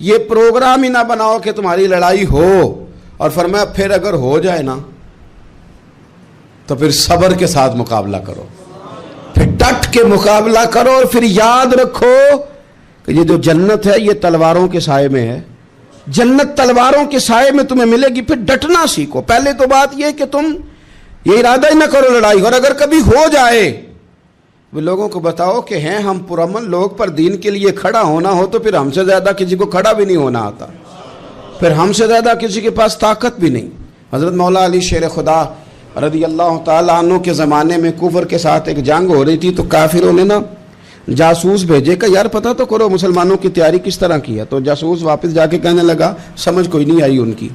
یہ پروگرام ہی نہ بناؤ کہ تمہاری لڑائی ہو، اور فرمایا پھر اگر ہو جائے نا تو پھر صبر کے ساتھ مقابلہ کرو، پھر ڈٹ کے مقابلہ کرو، اور پھر یاد رکھو کہ یہ جو جنت ہے یہ تلواروں کے سائے میں ہے، جنت تلواروں کے سائے میں تمہیں ملے گی۔ پھر ڈٹنا سیکھو۔ پہلے تو بات یہ کہ تم یہ ارادہ ہی نہ کرو لڑائی، اور اگر کبھی ہو جائے وہ لوگوں کو بتاؤ کہ ہیں ہم پرامن لوگ، پر دین کے لیے کھڑا ہونا ہو تو پھر ہم سے زیادہ کسی کو کھڑا بھی نہیں ہونا آتا، پھر ہم سے زیادہ کسی کے پاس طاقت بھی نہیں۔ حضرت مولا علی شیر خدا رضی اللہ تعالیٰ عنہ کے زمانے میں کفر کے ساتھ ایک جنگ ہو رہی تھی، تو کافروں نے نا جاسوس بھیجے کہ یار پتہ تو کرو مسلمانوں کی تیاری کس طرح کی ہے۔ تو جاسوس واپس جا کے کہنے لگا سمجھ کوئی نہیں آئی ان کی،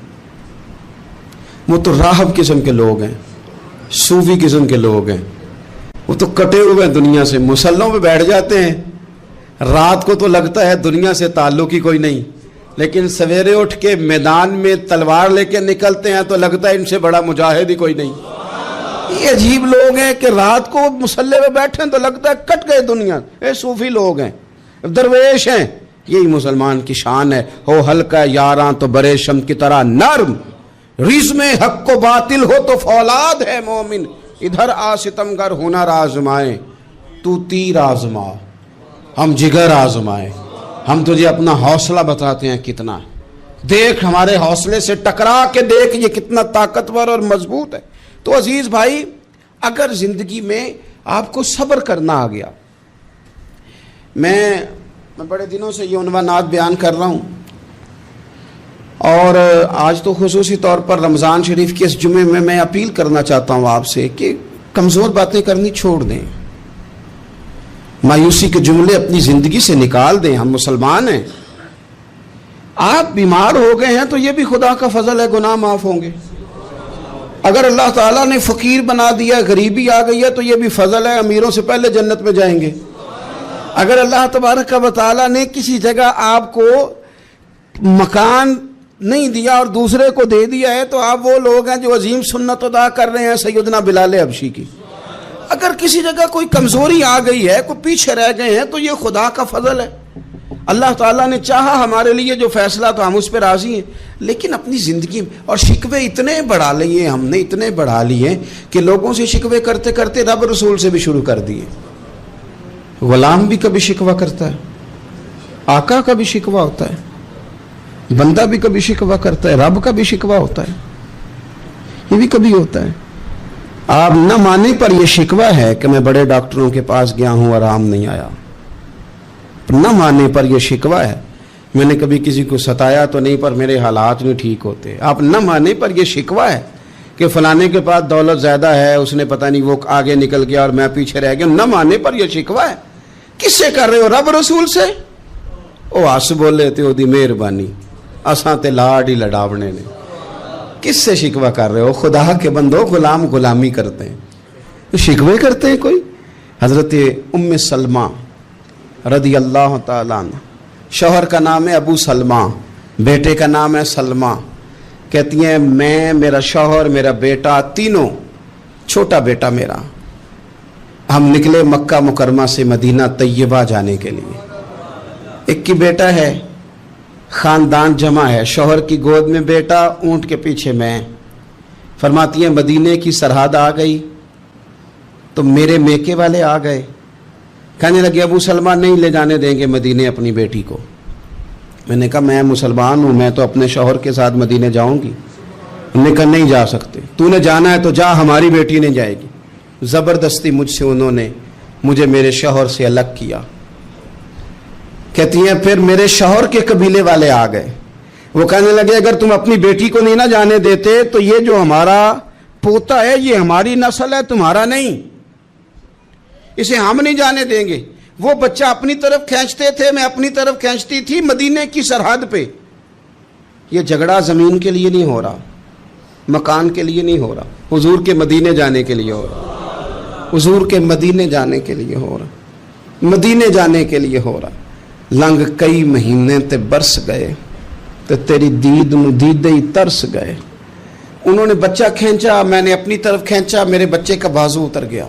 وہ تو راہب قسم کے لوگ ہیں، صوفی قسم کے لوگ ہیں، وہ تو کٹے ہوئے دنیا سے، مسلوں پہ بیٹھ جاتے ہیں، رات کو تو لگتا ہے دنیا سے تعلق ہی کوئی نہیں، لیکن سویرے اٹھ کے میدان میں تلوار لے کے نکلتے ہیں تو لگتا ہے ان سے بڑا مجاہد ہی کوئی نہیں۔ یہ عجیب لوگ ہیں کہ رات کو مسلح پہ بیٹھیں تو لگتا ہے کٹ گئے دنیا، یہ صوفی لوگ ہیں، درویش ہیں۔ یہی مسلمان کی شان ہے، ہو ہلکا یاراں تو برے شم کی طرح نرم، رزم حق و باطل ہو تو فولاد ہے مومن، ادھر آ ستمگر ہنر آزمائے تو تیر آزما، ہم جگر آزمائے، ہم تجھے اپنا حوصلہ بتاتے ہیں کتنا، دیکھ ہمارے حوصلے سے ٹکرا کے دیکھ یہ کتنا طاقتور اور مضبوط ہے۔ تو عزیز بھائی، اگر زندگی میں آپ کو صبر کرنا آ گیا، میں بڑے دنوں سے یہ عنوانات بیان کر رہا ہوں، اور آج تو خصوصی طور پر رمضان شریف کے اس جمعے میں اپیل کرنا چاہتا ہوں آپ سے کہ کمزور باتیں کرنی چھوڑ دیں، مایوسی کے جملے اپنی زندگی سے نکال دیں۔ ہم مسلمان ہیں، آپ بیمار ہو گئے ہیں تو یہ بھی خدا کا فضل ہے، گناہ معاف ہوں گے۔ اگر اللہ تعالیٰ نے فقیر بنا دیا، غریبی آ گئی ہے تو یہ بھی فضل ہے، امیروں سے پہلے جنت میں جائیں گے۔ اگر اللہ تبارک و تعالیٰ نے کسی جگہ آپ کو مکان نہیں دیا اور دوسرے کو دے دیا ہے تو آپ وہ لوگ ہیں جو عظیم سنت ادا کر رہے ہیں سیدنا بلال حبشی کی۔ اگر کسی جگہ کوئی کمزوری آ گئی ہے، کوئی پیچھے رہ گئے ہیں تو یہ خدا کا فضل ہے۔ اللہ تعالیٰ نے چاہا ہمارے لیے جو فیصلہ تو ہم اس پہ راضی ہیں، لیکن اپنی زندگی میں اور شکوے اتنے بڑھا لیے، ہم نے اتنے بڑھا لیے کہ لوگوں سے شکوے کرتے کرتے رب رسول سے بھی شروع کر دیے۔ غلام بھی کبھی شکوہ کرتا ہے، آقا کا بھی شکوہ ہوتا ہے، بندہ بھی کبھی شکوہ کرتا ہے، رب کا بھی شکوہ ہوتا ہے، یہ بھی کبھی ہوتا ہے۔ آپ نہ مانے پر یہ شکوہ ہے کہ میں بڑے ڈاکٹروں کے پاس گیا ہوں آرام نہیں آیا، نہ مانے پر یہ شکوہ ہے میں نے کبھی کسی کو ستایا تو نہیں پر میرے حالات نہیں ٹھیک ہوتے۔ آپ نہ مانے پر یہ شکوہ ہے کہ فلانے کے پاس دولت زیادہ ہے، اس نے پتہ نہیں وہ آگے نکل گیا اور میں پیچھے رہ گیا، نہ مانے پر یہ شکوہ ہے۔ کس سے کر رہے ہو؟ رب رسول سے؟ او آس بولے تے دی مہربانی اساں تے لاڈ ہی لڑاونے نے۔ کس سے شکوہ کر رہے ہو؟ خدا کے بندو، غلام غلامی کرتے ہیں، شکوے کرتے ہیں کوئی؟ حضرت ام سلمہ رضی اللہ تعالیٰ عنہ، شوہر کا نام ہے ابو سلمہ، بیٹے کا نام ہے سلمہ، کہتی ہیں میں، میرا شوہر، میرا بیٹا، تینوں، چھوٹا بیٹا میرا، ہم نکلے مکہ مکرمہ سے مدینہ طیبہ جانے کے لیے۔ ایک کی بیٹا ہے، خاندان جمع ہے، شوہر کی گود میں بیٹا، اونٹ کے پیچھے میں۔ فرماتی ہیں مدینے کی سرحد آ گئی تو میرے میکے والے آ گئے، کہنے لگے ابو سلمہ نہیں لے جانے دیں گے مدینے اپنی بیٹی کو۔ میں نے کہا میں مسلمان ہوں، میں تو اپنے شوہر کے ساتھ مدینے جاؤں گی۔ انہوں نے کہا نہیں جا سکتے، تو نے جانا ہے تو جا، ہماری بیٹی نہیں جائے گی۔ زبردستی مجھ سے انہوں نے مجھے میرے شوہر سے الگ کیا۔ کہتی ہیں پھر میرے شوہر کے قبیلے والے آ گئے، وہ کہنے لگے اگر تم اپنی بیٹی کو نہیں نہ جانے دیتے تو یہ جو ہمارا پوتا ہے یہ ہماری نسل ہے، تمہارا نہیں، اسے ہم نہیں جانے دیں گے۔ وہ بچہ اپنی طرف کھینچتے تھے، میں اپنی طرف کھینچتی تھی، مدینے کی سرحد پہ۔ یہ جھگڑا زمین کے لیے نہیں ہو رہا، مکان کے لیے نہیں ہو رہا، حضور کے مدینے جانے کے لیے ہو رہا، حضور کے مدینے جانے کے لیے ہو رہا، مدینے جانے کے لیے ہو رہا۔ لنگ کئی مہینے تے برس گئے تے تیری دید نو دیدے ہی ترس گئے۔ انہوں نے بچہ کھینچا، میں نے اپنی طرف کھینچا، میرے بچے کا بازو اتر گیا۔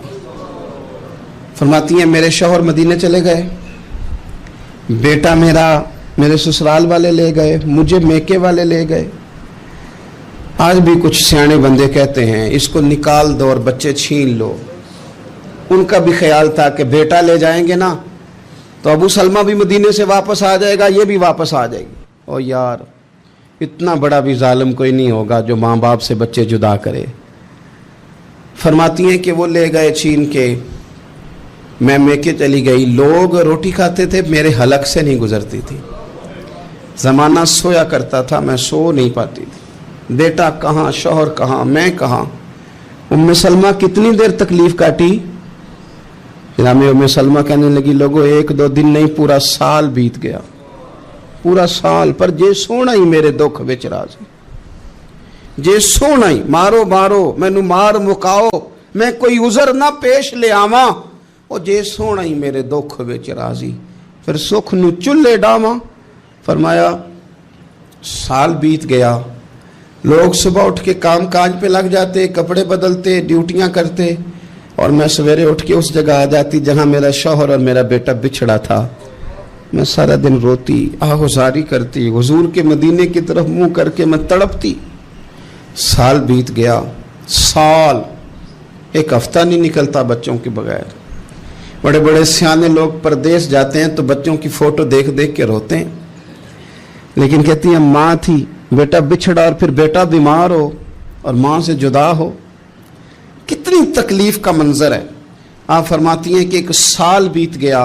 فرماتی ہیں میرے شوہر مدینے چلے گئے، بیٹا میرا میرے سسرال والے لے گئے, مجھے میکے والے لے گئے. آج بھی کچھ سیانے بندے کہتے ہیں اس کو نکال دو اور بچے چھین لو. ان کا بھی خیال تھا کہ بیٹا لے جائیں گے نا تو ابو سلمہ بھی مدینے سے واپس آ جائے گا, یہ بھی واپس آ جائے گی. او یار, اتنا بڑا بھی ظالم کوئی نہیں ہوگا جو ماں باپ سے بچے جدا کرے. فرماتی ہیں کہ وہ لے گئے چھین کے, میں میکے چلی گئی. لوگ روٹی کھاتے تھے, میرے حلق سے نہیں گزرتی تھی. زمانہ سویا کرتا تھا, میں سو نہیں پاتی تھی. بیٹا کہاں, شوہر کہاں, میں کہاں. ام سلمہ کتنی دیر تکلیف کاٹی. جناب ام سلمہ کہنے لگی لوگو 1-2 دن نہیں, پورا سال بیت گیا, پورا سال. پر جے سونا ہی میرے دکھ وچ راضی, جے سونا ہی مارو مارو مینو مار مکاؤ, میں کوئی عذر نہ پیش لے آواں, او جے سونا ہی میرے دکھ وچ راضی, پھر سکھ نو چلے ڈاواں. فرمایا سال بیت گیا. لوگ صبح اٹھ کے کام کاج پہ لگ جاتے, کپڑے بدلتے, ڈیوٹیاں کرتے, اور میں سویرے اٹھ کے اس جگہ آ جاتی جہاں میرا شوہر اور میرا بیٹا بچھڑا تھا. میں سارا دن روتی, آہوزاری کرتی, حضور کے مدینے کی طرف منہ کر کے میں تڑپتی. سال بیت گیا, سال, ایک ہفتہ نہیں نکلتا بچوں کے بغیر. بڑے بڑے سیانے لوگ پردیس جاتے ہیں تو بچوں کی فوٹو دیکھ دیکھ کے روتے ہیں, لیکن کہتی ہیں ماں تھی, بیٹا بچھڑا اور پھر بیٹا بیمار ہو اور ماں سے جدا ہو, کتنی تکلیف کا منظر ہے. آپ فرماتی ہیں کہ 1 سال بیت گیا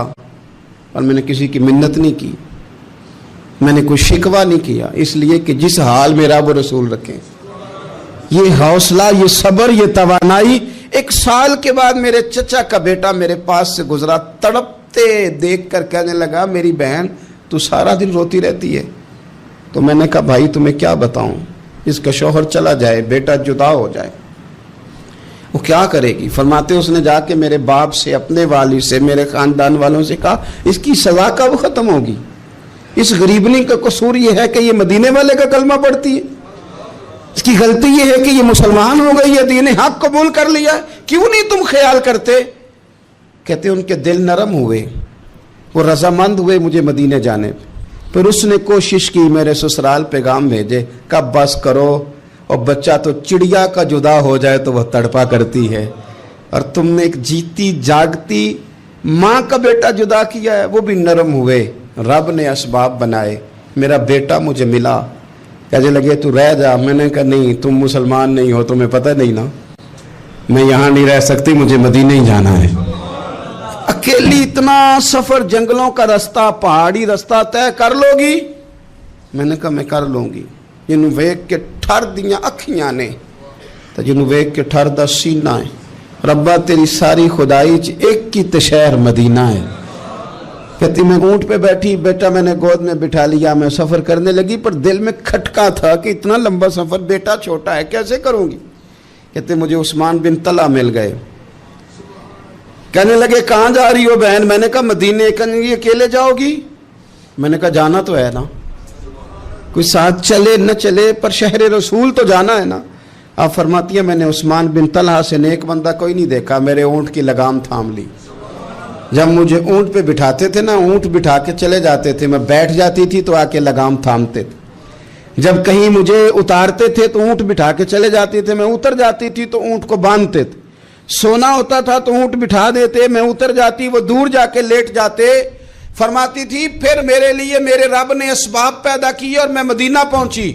اور میں نے کسی کی منت نہیں کی, میں نے کوئی شکوہ نہیں کیا, اس لیے کہ جس حال میں رب و رسول رکھیں. یہ حوصلہ, یہ صبر, یہ توانائی. 1 سال کے بعد میرے چچا کا بیٹا میرے پاس سے گزرا, تڑپتے دیکھ کر کہنے لگا میری بہن تو سارا دن روتی رہتی ہے. تو میں نے کہا بھائی تمہیں کیا بتاؤں, اس کا شوہر چلا جائے, بیٹا جدا ہو جائے, وہ کیا کرے گی. فرماتے اس نے جا کے میرے باپ سے, اپنے والد سے, میرے خاندان والوں سے کہا اس کی سزا کب ختم ہوگی. اس غریبنی کا قصور یہ ہے کہ یہ مدینے والے کا کلمہ پڑھتی ہے, اس کی غلطی یہ ہے کہ یہ مسلمان ہو گئی ہے, دین حق قبول کر لیا, کیوں نہیں تم خیال کرتے. کہتے ان کے دل نرم ہوئے, وہ رضامند ہوئے مجھے مدینے جانے پہ. پھر اس نے کوشش کی, میرے سسرال پیغام بھیجے, کب بس کرو, اور بچہ تو چڑیا کا جدا ہو جائے تو وہ تڑپا کرتی ہے, اور تم نے ایک جیتی جاگتی ماں کا بیٹا جدا کیا ہے. وہ بھی نرم ہوئے, رب نے اسباب بنائے, میرا بیٹا مجھے ملا. کہنے لگے تو رہ جا. میں نے کہا نہیں, تم مسلمان نہیں ہو, تمہیں پتہ نہیں نا, میں یہاں نہیں رہ سکتی, مجھے مدینے ہی جانا ہے. اکیلی اتنا سفر, جنگلوں کا رستہ, پہاڑی رستہ طے کر لو گی. میں نے کہا میں کر لوں گی. جنوں ویک کے ٹھر دیاں اکھیاں نے تو جنوں ویک کے ٹھر دا سینہ ہے. ربا تیری ساری خدائی چ ایک کی تشہر مدینہ ہے. کہتی میں اونٹ پہ بیٹھی, بیٹا میں نے گود میں بٹھا لیا, میں سفر کرنے لگی, پر دل میں کھٹکا تھا کہ اتنا لمبا سفر, بیٹا چھوٹا ہے, کیسے کروں گی. کہتے مجھے عثمان بن طلحہ مل گئے. کہنے لگے کہاں جا رہی ہو بہن. میں نے کہا مدینے. کہنے لگے اکیلے جاؤ گی. میں نے کہا جانا تو ہے نا, کوئی ساتھ چلے نہ چلے پر شہر رسول تو جانا ہے نا. آپ فرماتی ہیں میں نے عثمان بن طلحہ سے نیک بندہ کوئی نہیں دیکھا, میرے اونٹ کی لگام تھام لی. جب مجھے اونٹ پہ بٹھاتے تھے نا, اونٹ بٹھا کے چلے جاتے تھے, میں بیٹھ جاتی تھی تو آ کے لگام تھامتے تھے. جب کہیں مجھے اتارتے تھے تو اونٹ بٹھا کے چلے جاتے تھے, میں اتر جاتی تھی تو اونٹ کو باندھتے تھے. سونا ہوتا تھا تو اونٹ بٹھا دیتے, میں اتر جاتی, وہ دور جا کے لیٹ جاتے. فرماتی تھی پھر میرے لیے میرے رب نے اسباب پیدا کیے اور میں مدینہ پہنچی.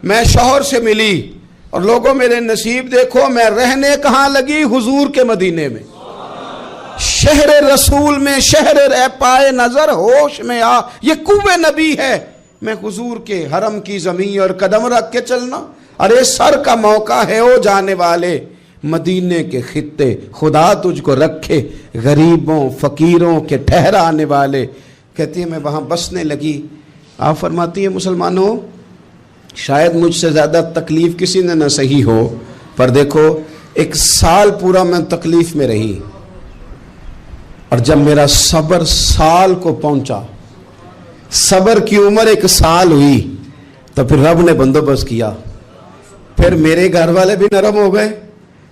میں شوہر سے ملی, اور لوگوں میرے نصیب دیکھو, میں رہنے کہاں لگی, حضور کے مدینے میں, شہر رسول میں, شہر اے پائے نظر ہوش میں آ, یہ کوہ نبی ہے. میں حضور کے حرم کی زمین اور قدم رکھ کے چلنا, ارے سر کا موقع ہے او جانے والے, مدینے کے خطے خدا تجھ کو رکھے, غریبوں فقیروں کے ٹھہرانے والے. کہتی ہے میں وہاں بسنے لگی. آپ فرماتی ہیں مسلمانوں شاید مجھ سے زیادہ تکلیف کسی نے نہ سہی ہو, پر دیکھو 1 سال پورا میں تکلیف میں رہی, اور جب میرا صبر سال کو پہنچا, صبر کی عمر 1 سال ہوئی, تو پھر رب نے بندوبست کیا. پھر میرے گھر والے بھی نرم ہو گئے,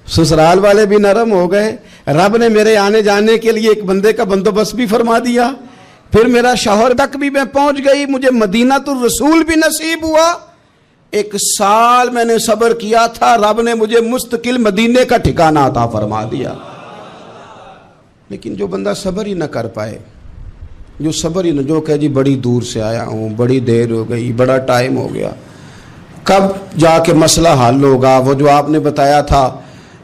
سسرال والے بھی نرم ہو گئے. رب نے میرے آنے جانے کے لیے ایک بندے کا بندوبست بھی فرما دیا. پھر میرا شوہر تک بھی میں پہنچ گئی, مجھے مدینہ الرسول بھی نصیب ہوا. 1 سال میں نے صبر کیا تھا, رب نے مجھے مستقل مدینے کا ٹھکانہ عطا فرما دیا. لیکن جو بندہ صبر ہی نہ کر پائے, جو صبر ہی نہ, جو کہ جی بڑی دور سے آیا ہوں, بڑی دیر ہو گئی, بڑا ٹائم ہو گیا, کب جا کے مسئلہ حل ہوگا, وہ جو آپ نے بتایا تھا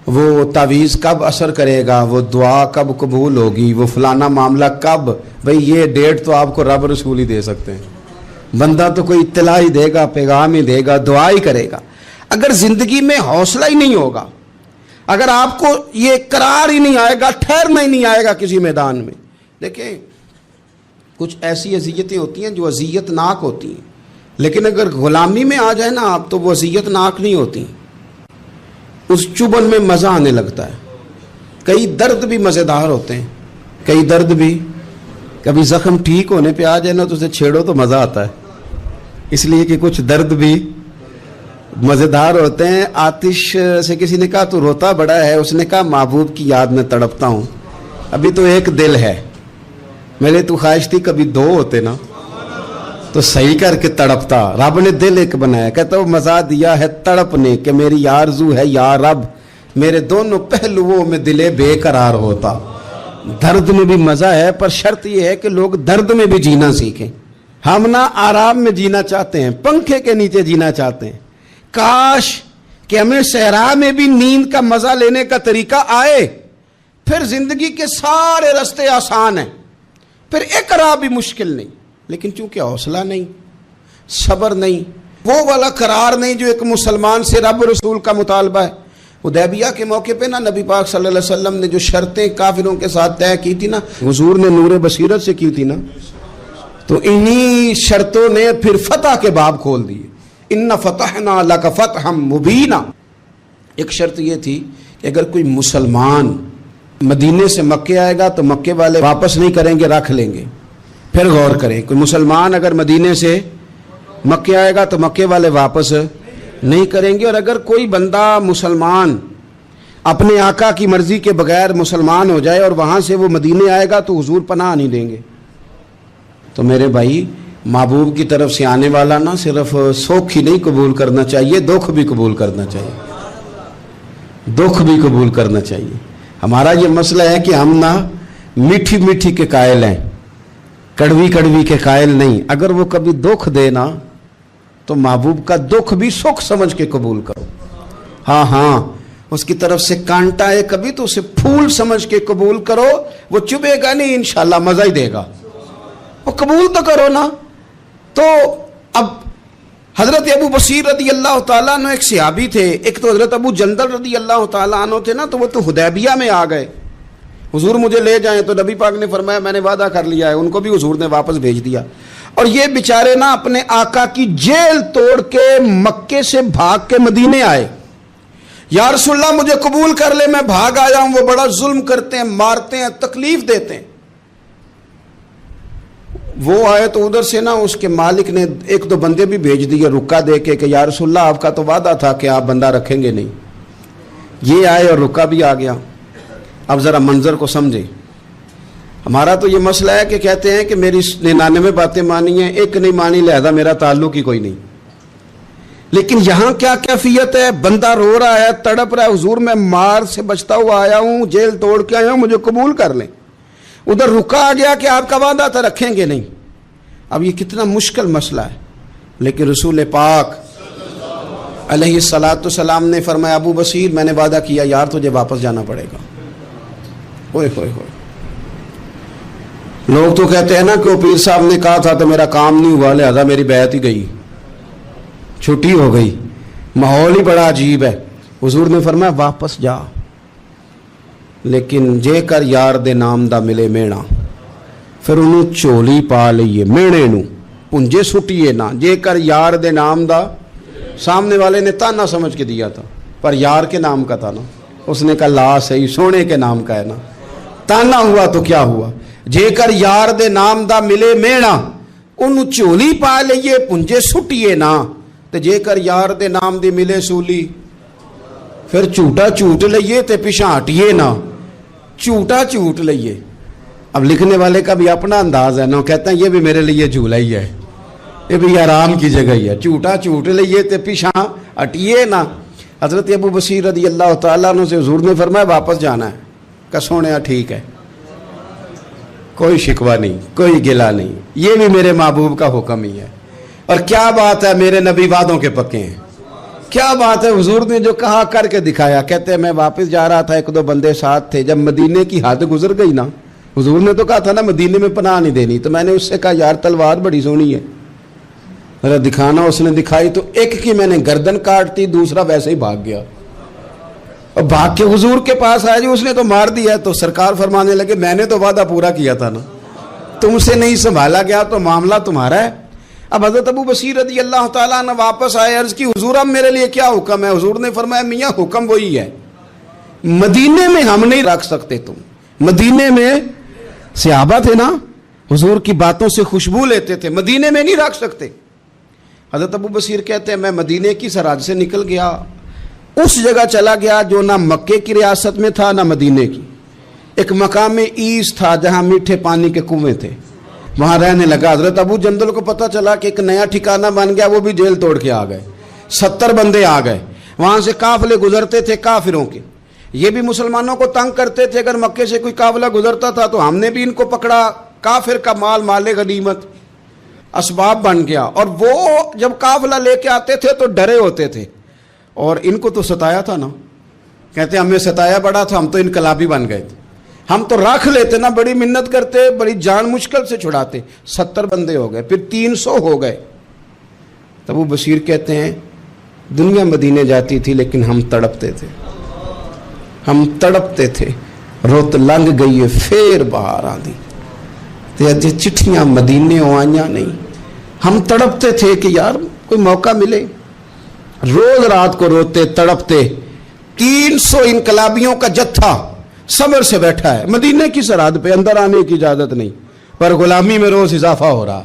وہ تعویذ کب اثر کرے گا, وہ دعا کب قبول ہوگی, وہ فلانا معاملہ کب, بھئی یہ ڈیٹ تو آپ کو رب رسول ہی دے سکتے ہیں. بندہ تو کوئی اطلاع ہی دے گا, پیغام ہی دے گا, دعا ہی کرے گا. اگر زندگی میں حوصلہ ہی نہیں ہوگا, اگر آپ کو یہ قرار ہی نہیں آئے گا, ٹھہرنا ہی نہیں آئے گا کسی میدان میں. دیکھیں کچھ ایسی اذیتیں ہوتی ہیں جو اذیت ناک ہوتی ہیں, لیکن اگر غلامی میں آ جائے نا آپ تو وہ اذیت ناک نہیں ہوتی, اس چبن میں مزہ آنے لگتا ہے. کئی درد بھی مزیدار ہوتے ہیں, کئی درد بھی, کبھی زخم ٹھیک ہونے پہ آ جائے نا تو اسے چھیڑو تو مزہ آتا ہے, اس لیے کہ کچھ درد بھی مزیدار ہوتے ہیں. آتش سے کسی نے کہا تو روتا بڑا ہے, اس نے کہا محبوب کی یاد میں تڑپتا ہوں, ابھی تو ایک دل ہے, میرے تو خواہش تھی کبھی 2 ہوتے نا تو صحیح کر کے تڑپتا. رب نے دل ایک بنایا, کہتا وہ مزہ دیا ہے تڑپنے کہ میری آرزو ہے یا رب میرے دونوں پہلوؤں میں دل بے قرار ہوتا. درد میں بھی مزہ ہے, پر شرط یہ ہے کہ لوگ درد میں بھی جینا سیکھیں. ہم نہ آرام میں جینا چاہتے ہیں, پنکھے کے نیچے جینا چاہتے ہیں. کاش کہ ہمیں صحرا میں بھی نیند کا مزہ لینے کا طریقہ آئے, پھر زندگی کے سارے راستے آسان ہیں, پھر اقرار بھی مشکل نہیں. لیکن چونکہ حوصلہ نہیں, صبر نہیں, وہ والا قرار نہیں جو ایک مسلمان سے رب رسول کا مطالبہ ہے. حدیبیہ کے موقع پہ نا نبی پاک صلی اللہ علیہ وسلم نے جو شرطیں کافروں کے ساتھ طے کی تھی نا, حضور نے نور بصیرت سے کی تھی نا, تو انہی شرطوں نے پھر فتح کے باب کھول دیے. ان فتحنا لک فتحا مبینا. ایک شرط یہ تھی کہ اگر کوئی مسلمان مدینے سے مکے آئے گا تو مکے والے واپس نہیں کریں گے, رکھ لیں گے. پھر غور کریں, کوئی مسلمان اگر مدینے سے مکے آئے گا تو مکے والے واپس نہیں کریں گے, اور اگر کوئی بندہ مسلمان اپنے آقا کی مرضی کے بغیر مسلمان ہو جائے اور وہاں سے وہ مدینے آئے گا تو حضور پناہ نہیں دیں گے. تو میرے بھائی, محبوب کی طرف سے آنے والا نہ صرف سوکھ ہی نہیں قبول کرنا چاہیے, دکھ بھی قبول کرنا چاہیے, دکھ بھی قبول کرنا چاہیے. ہمارا یہ مسئلہ ہے کہ ہم نہ میٹھی میٹھی کے قائل ہیں, کڑوی کڑوی کے قائل نہیں. اگر وہ کبھی دکھ دے نا تو محبوب کا دکھ بھی سکھ سمجھ کے قبول کرو. ہاں اس کی طرف سے کانٹا ہے کبھی تو اسے پھول سمجھ کے قبول کرو, وہ چبھے گا نہیں, انشاءاللہ مزہ ہی دے گا, وہ قبول تو کرو نا. تو اب حضرت ابو بصیر رضی اللہ تعالیٰ عنہ ایک صحابی تھے, ایک تو حضرت ابو جندل رضی اللہ تعالیٰ عنہ تھے نا, تو وہ تو حدیبیہ میں آ گئے. حضور مجھے لے جائیں, تو نبی پاک نے فرمایا میں نے وعدہ کر لیا ہے, ان کو بھی حضور نے واپس بھیج دیا. اور یہ بیچارے نا اپنے آقا کی جیل توڑ کے مکے سے بھاگ کے مدینے آئے. یا رسول اللہ مجھے قبول کر لے, میں بھاگ آیا ہوں, وہ بڑا ظلم کرتے ہیں, مارتے ہیں, تکلیف دیتے ہیں. وہ آئے تو ادھر سے نا اس کے مالک نے 1-2 بندے بھی بھیج دیے رکا دے کے کہ یا رسول اللہ آپ کا تو وعدہ تھا کہ آپ بندہ رکھیں گے نہیں. یہ آئے اور رکا بھی آ گیا. اب ذرا منظر کو سمجھے. ہمارا تو یہ مسئلہ ہے کہ کہتے ہیں کہ میری 99 باتیں مانی ہیں, ایک نہیں مانی, لہذا میرا تعلق ہی کوئی نہیں. لیکن یہاں کیا کیفیت ہے, بندہ رو رہا ہے, تڑپ رہا ہے, حضور میں مار سے بچتا ہوا آیا ہوں, جیل توڑ کے آیا ہوں, مجھے قبول کر لیں. ادھر رکا آ گیا کہ آپ کا وعدہ تھا رکھیں گے نہیں. اب یہ کتنا مشکل مسئلہ ہے, لیکن رسول پاک علیہ الصلاۃ والسلام نے فرمایا ابو بصیر میں نے وعدہ کیا یار تجھے واپس جانا پڑے گا. ہوئے ہوئے ہوئے. لوگ تو کہتے ہیں نا کہ وہ پیر صاحب نے کہا تھا تو میرا کام نہیں ہوا, لہذا میری بیعت ہی گئی, چھٹی ہو گئی. ماحول ہی بڑا عجیب ہے. حضور نے فرمایا واپس جا, لیکن جے کر یار دے نام دا ملے مینا, پھر انہوں چولی پا لئیے مینے نو پنجے سٹیے نا. جے کر یار دے نام دا, سامنے والے نے تانا سمجھ کے دیا تھا پر یار کے نام کا تھا نا, اس نے کہا لا صحیح سونے کے نام کا ہے نا, تانا ہوا تو کیا ہوا. جے کر یار دے نام دا ملے مینا, انہوں چولی پا لئیے پنجے سٹیے نا. تے جے کر یار دے نام دی ملے سولی, پھر جھوٹا جھوٹ لئیے تے پیچھے ہٹیے نا. جھوٹا جھوٹ لئیے, اب لکھنے والے کا بھی اپنا انداز ہے نا، کہتے ہیں یہ بھی میرے لیے جھولا ہی ہے، یہ بھی آرام کی جگہ ہی ہے، جھوٹا جھوٹ لئیے تے پیچھا ہٹیے نا۔ حضرت ابو بصیر رضی اللہ تعالیٰ عنہ سے حضور نے فرمایا واپس جانا ہے، کہ سونے ٹھیک ہے، کوئی شکوہ نہیں، کوئی گلہ نہیں، یہ بھی میرے محبوب کا حکم ہی ہے۔ اور کیا بات ہے، میرے نبی وعدوں کے پکے ہیں، کیا بات ہے، حضور نے جو کہا کر کے دکھایا۔ کہتے ہیں میں واپس جا رہا تھا، ایک دو بندے ساتھ تھے، جب مدینے کی حد گزر گئی نا، حضور نے تو کہا تھا نا مدینے میں پناہ نہیں دینی، تو میں نے اس سے کہا یار تلوار بڑی سونی ہے، ذرا دکھانا۔ اس نے دکھائی تو ایک کی میں نے گردن کاٹ دی، دوسرا ویسے ہی بھاگ گیا، اور بھاگ کے حضور کے پاس آیا، جی اس نے تو مار دیا۔ تو سرکار فرمانے لگے میں نے تو وعدہ پورا کیا تھا نا، تم سے نہیں سنبھالا گیا تو معاملہ تمہارا ہے۔ اب حضرت ابو بصیر رضی اللہ تعالیٰ عنہ واپس آئے، عرض کی حضور اب میرے لیے کیا حکم ہے؟ حضور نے فرمایا میاں حکم وہی ہے، مدینے میں ہم نہیں رکھ سکتے، تم مدینے میں صحابہ تھے نا، حضور کی باتوں سے خوشبو لیتے تھے، مدینے میں نہیں رکھ سکتے۔ حضرت ابو بصیر کہتے ہیں میں مدینے کی سرحد سے نکل گیا، اس جگہ چلا گیا جو نہ مکے کی ریاست میں تھا نہ مدینے کی، ایک مقام ایس تھا جہاں میٹھے پانی کے کنویں تھے، وہاں رہنے لگا۔ حضرت ابو جندل کو پتہ چلا کہ ایک نیا ٹھکانہ بن گیا، وہ بھی جیل توڑ کے آ گئے، 70 بندے آ گئے، وہاں سے قافلے گزرتے تھے کافروں کے، یہ بھی مسلمانوں کو تنگ کرتے تھے، اگر مکے سے کوئی قافلہ گزرتا تھا تو ہم نے بھی ان کو پکڑا، کافر کا مال مال غنیمت اسباب بن گیا۔ اور وہ جب قافلہ لے کے آتے تھے تو ڈرے ہوتے تھے، اور ان کو تو ستایا تھا نا، کہتے ہمیں ستایا بڑا تھا، ہم تو انقلابی بن گئے تھے، ہم تو رکھ لیتے نا، بڑی منت کرتے، بڑی جان مشکل سے چھڑاتے، 70 بندے ہو گئے، پھر 300 ہو گئے۔ تب وہ بشیر کہتے ہیں دنیا مدینے جاتی تھی لیکن ہم تڑپتے تھے، ہم تڑپتے تھے، روت لنگ گئی ہے پھر باہر آ دی، تے چٹھیاں مدینے آئیاں نہیں، ہم تڑپتے تھے کہ یار کوئی موقع ملے، روز رات کو روتے تڑپتے۔ 300 انقلابیوں کا جتھا صبر سے بیٹھا ہے مدینے کی سرحد پہ، اندر آنے کی اجازت نہیں، پر غلامی میں روز اضافہ ہو رہا۔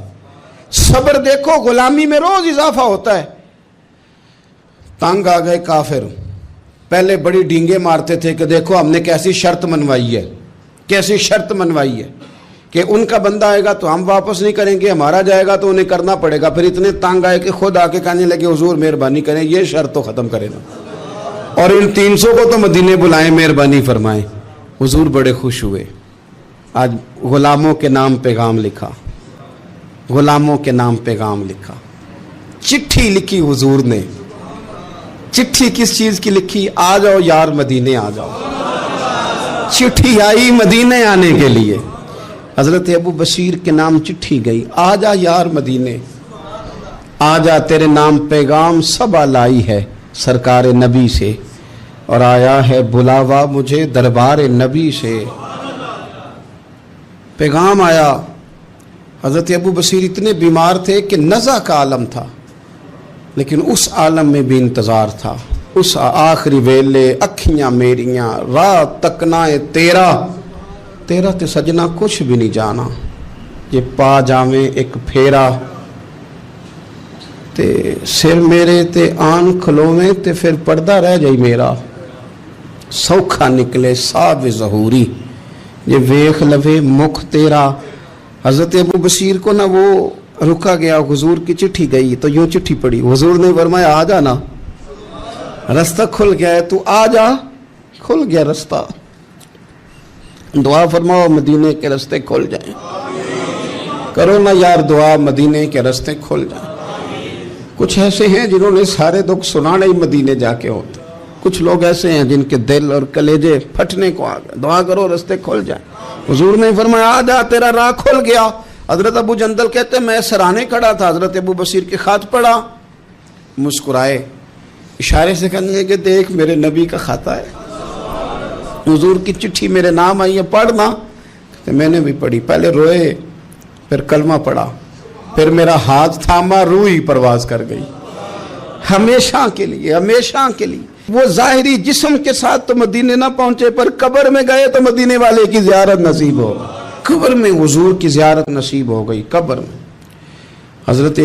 صبر دیکھو، غلامی میں روز اضافہ ہوتا ہے۔ تنگ آ گئے کافر، پہلے بڑی ڈینگیں مارتے تھے کہ دیکھو ہم نے کیسی شرط منوائی ہے، کیسی شرط منوائی ہے کہ ان کا بندہ آئے گا تو ہم واپس نہیں کریں گے، ہمارا جائے گا تو انہیں کرنا پڑے گا۔ پھر اتنے تنگ آئے کہ خود آ کے کہنے لگے حضور مہربانی کریں، یہ شرط تو ختم کریں نا، اور ان 300 کو تو مدینے بلائیں، مہربانی فرمائیں۔ حضور بڑے خوش ہوئے، آج غلاموں کے نام پیغام لکھا، غلاموں کے نام پیغام لکھا، چٹھی لکھی حضور نے۔ چٹھی کس چیز کی لکھی؟ آ جاؤ یار مدینے آ جاؤ، چٹھی آئی مدینے آنے کے لیے، حضرت ابو بصیر کے نام چٹھی گئی، آ جا یار مدینے، آ جا تیرے نام پیغام سب لائی ہے سرکار نبی سے، اور آیا ہے بلاوا مجھے دربار نبی سے۔ پیغام آیا۔ حضرت ابو بصیر اتنے بیمار تھے کہ نزع کا عالم تھا، لیکن اس عالم میں بھی انتظار تھا۔ اس آخری ویلے اکھیاں میریاں رات تکنائے تیرا تے سجنا کچھ بھی نہیں جانا، یہ پا جاویں ایک پھیرا تے سر میرے تے آن کھلویں تے پھر پردہ رہ جائی میرا، سوکھا نکلے صاحب ظہوری یہ ویخ لوے مکھ تیرا۔ حضرت ابو بصیر کو نہ وہ رکا گیا، حضور کی چٹھی گئی تو یوں چٹھی پڑی، حضور نے فرمایا آ جا نا، رستہ کھل گیا ہے، تو آ جا، کھل گیا رستہ۔ دعا فرماؤ مدینے کے رستے کھل جائیں، کرو نا یار دعا مدینے کے رستے کھل جائیں۔ کچھ ایسے ہیں جنہوں نے سارے دکھ سنانے ہی مدینے جا کے ہوتے، کچھ لوگ ایسے ہیں جن کے دل اور کلیجے پھٹنے کو آ گئے، دعا کرو رستے کھل جائیں۔ حضور نے فرمایا آ جا تیرا راہ کھل گیا۔ حضرت ابو جندل کہتے ہیں میں سرانے کھڑا تھا، حضرت ابو بصیر کے خط پڑھا، مسکرائے، اشارے سے کہنے لگے کہ دیکھ میرے نبی کا خط ہے، حضور کی چٹھی میرے نام آئی ہے، پڑھنا۔ میں نے بھی پڑھی، پہلے روئے، پھر کلمہ پڑھا، پھر میرا ہاتھ تھاما، روح ہی پرواز کر گئی ہمیشہ کے لیے، ہمیشہ کے لیے۔ وہ ظاہری جسم کے ساتھ تو مدینے نہ پہنچے، پر قبر میں گئے تو مدینے والے کی زیارت نصیب ہو، قبر میں حضور کی زیارت نصیب ہو گئی، قبر میں۔ حضرت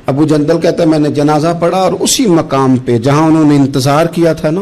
ابو جندل کہتا ہے میں نے جنازہ پڑھا، اور اسی مقام پہ جہاں انہوں نے انتظار کیا تھا نا،